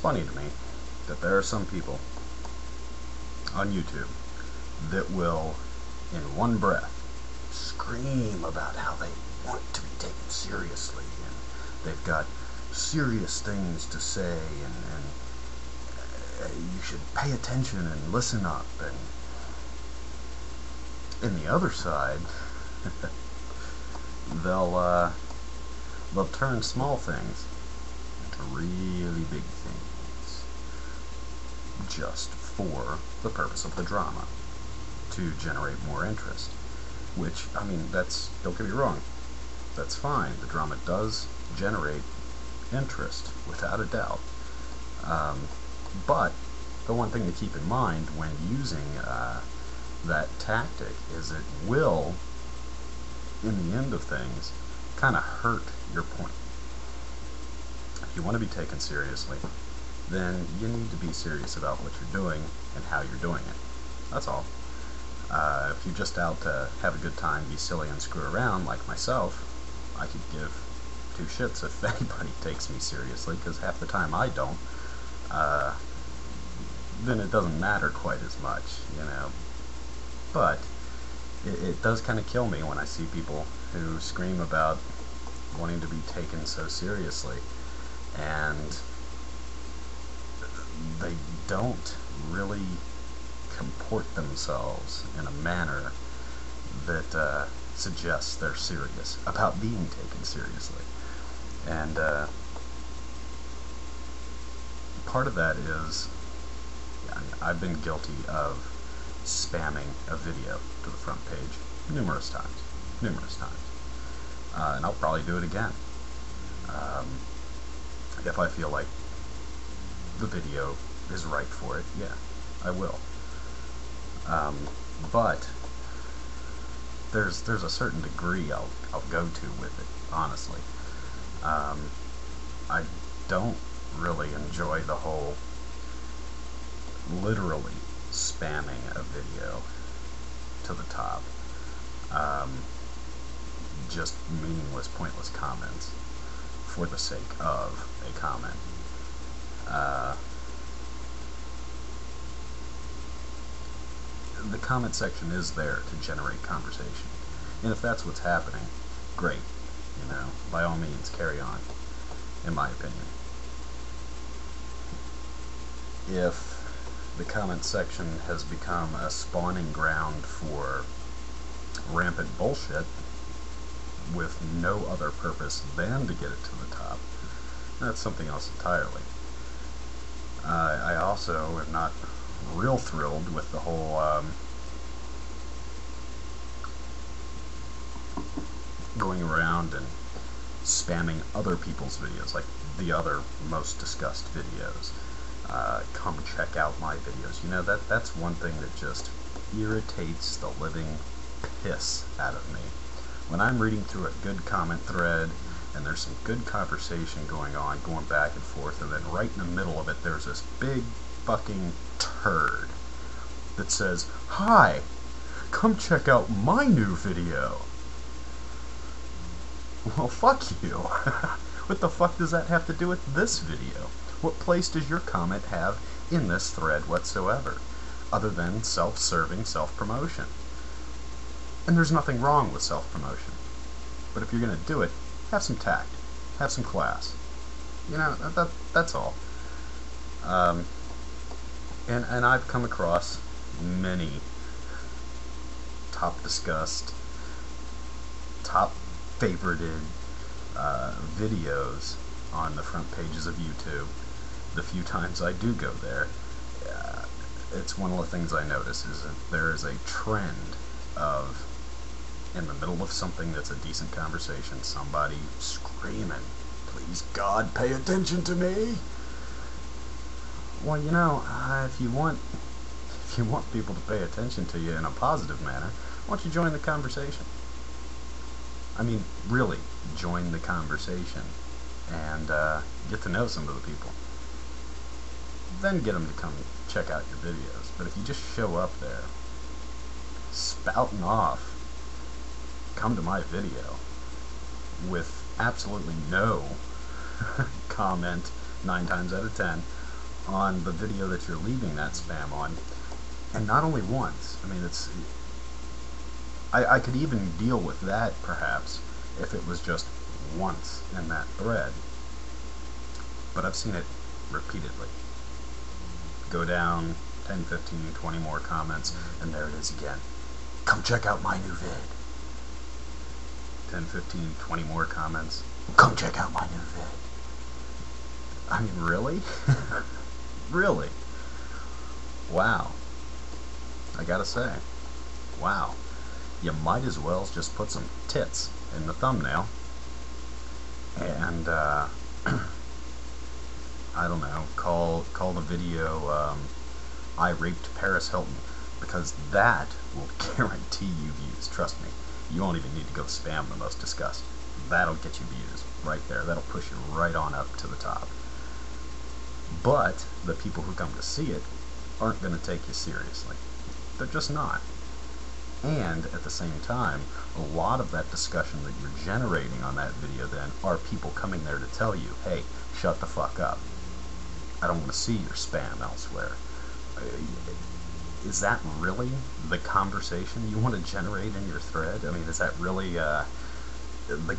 funny to me that there are some people on YouTube that will, in one breath, scream about how they want to be taken seriously, and they've got serious things to say, and you should pay attention and listen up, and in the other side, they'll turn small things into really big things, just for the purpose of the drama, to generate more interest. Which, I mean, don't get me wrong, that's fine. The drama does generate interest, without a doubt. But the one thing to keep in mind when using that tactic is it will, in the end of things, kind of hurt your point. If you want to be taken seriously, then you need to be serious about what you're doing and how you're doing it. That's all. If you're just out to have a good time, be silly, and screw around like myself, I could give two shits if anybody takes me seriously, because half the time I don't. Then it doesn't matter quite as much, you know. But it does kind of kill me when I see people who scream about wanting to be taken so seriously, and they don't really comport themselves in a manner that suggests they're serious about being taken seriously. And part of that is, I've been guilty of spamming a video to the front page numerous times. And I'll probably do it again. If I feel like the video is right for it, yeah, I will. But there's a certain degree I'll go to with it, honestly. I don't really enjoy the whole literally spamming a video to the top. Just meaningless, pointless comments for the sake of a comment. The comment section is there to generate conversation, and if that's what's happening, great, you know, by all means carry on, in my opinion. If the comment section has become a spawning ground for rampant bullshit with no other purpose than to get it to the top, that's something else entirely. I also am not real thrilled with the whole going around and spamming other people's videos, like the other most discussed videos. Come check out my videos. You know, that's one thing that just irritates the living piss out of me. When I'm reading through a good comment thread and there's some good conversation going on, going back and forth, and then right in the middle of it there's this big fucking turd that says, "Hi, come check out my new video." Well, fuck you. What the fuck does that have to do with this video? What place does your comment have in this thread whatsoever, other than self-serving self-promotion? And there's nothing wrong with self-promotion. But if you're going to do it, have some tact. Have some class. You know, that's all. And I've come across many top discussed, top favorited videos on the front pages of YouTube. The few times I do go there, it's one of the things I notice is that there is a trend of, in the middle of something that's a decent conversation, somebody screaming, "Please God, pay attention to me!" Well, you know, if you want people to pay attention to you in a positive manner, why don't you join the conversation? I mean, really, join the conversation and get to know some of the people. Then get them to come check out your videos. But if you just show up there, spouting off, come to my video with absolutely no comment 9 times out of 10 on the video that you're leaving that spam on, and not only once. I mean, I could even deal with that perhaps if it was just once in that thread, but I've seen it repeatedly. Go down 10, 15, 20 more comments, and there it is again. Come check out my new vid. 10, 15, 20 more comments. Come check out my new vid. I mean, really? Really? Wow. I gotta say, wow. You might as well just put some tits in the thumbnail and I don't know, call the video I Raped Paris Hilton, because that will guarantee you views. Trust me. You won't even need to go spam the most discussed. That'll get you views right there. That'll push you right on up to the top. But the people who come to see it aren't going to take you seriously. They're just not. And at the same time, a lot of that discussion that you're generating on that video then are people coming there to tell you, hey, shut the fuck up. I don't want to see your spam elsewhere. Is that really the conversation you want to generate in your thread? I mean, is that really the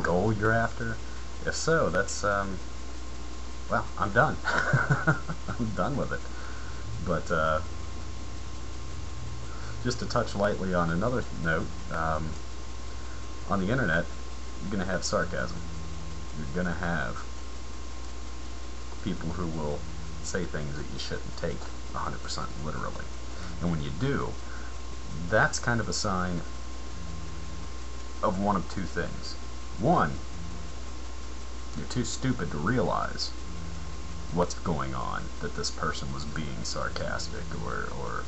goal you're after? If so, that's, well, I'm done. I'm done with it. But, just to touch lightly on another note, on the internet, you're going to have sarcasm. You're going to have people who will say things that you shouldn't take 100% literally. And when you do, that's kind of a sign of one of two things. One, you're too stupid to realize what's going on, that this person was being sarcastic or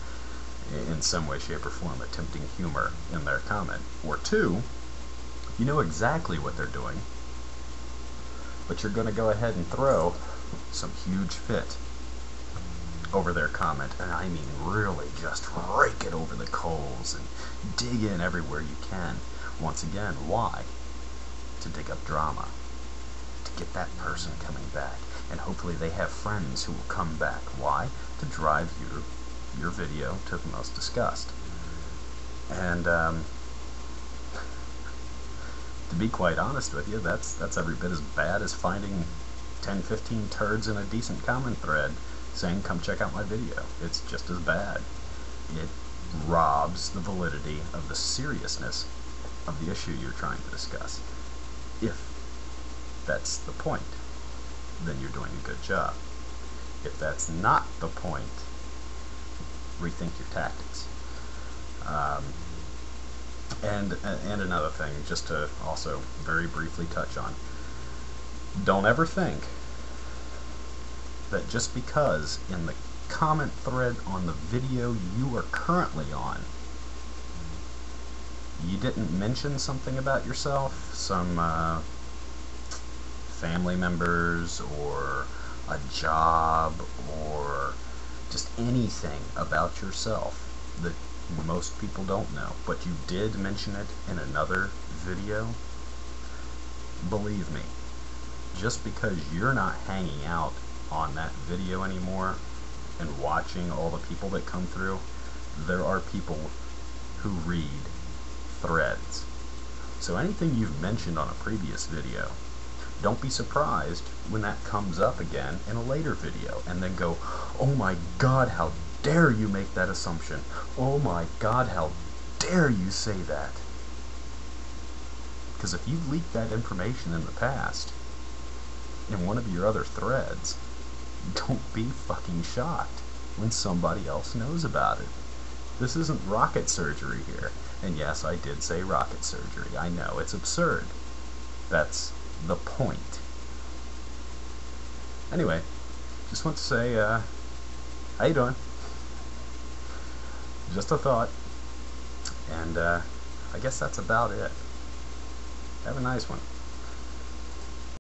in some way, shape, or form attempting humor in their comment. Or two, you know exactly what they're doing, but you're going to go ahead and throw some huge fit over their comment, and I mean really just rake it over the coals and dig in everywhere you can. Once again, why? To dig up drama, to get that person coming back, and hopefully they have friends who will come back. Why? To drive your video to the most discussed. And to be quite honest with you, that's every bit as bad as finding 10, 15 turds in a decent comment thread saying, come check out my video. It's just as bad. It robs the validity of the seriousness of the issue you're trying to discuss. If that's the point, then you're doing a good job. If that's not the point, rethink your tactics. And another thing, just to also very briefly touch on, don't ever think that just because in the comment thread on the video you are currently on, you didn't mention something about yourself, some family members or a job or just anything about yourself that most people don't know, but you did mention it in another video, believe me, just because you're not hanging out on that video anymore and watching all the people that come through, there are people who read threads. So anything you've mentioned on a previous video, don't be surprised when that comes up again in a later video and then go, oh my god, how dare you make that assumption? Oh my god, how dare you say that? Because if you've leaked that information in the past in one of your other threads, don't be fucking shocked when somebody else knows about it. This isn't rocket surgery here. And yes, I did say rocket surgery. I know, it's absurd. That's the point. Anyway, just want to say, how you doing? Just a thought. And I guess that's about it. Have a nice one.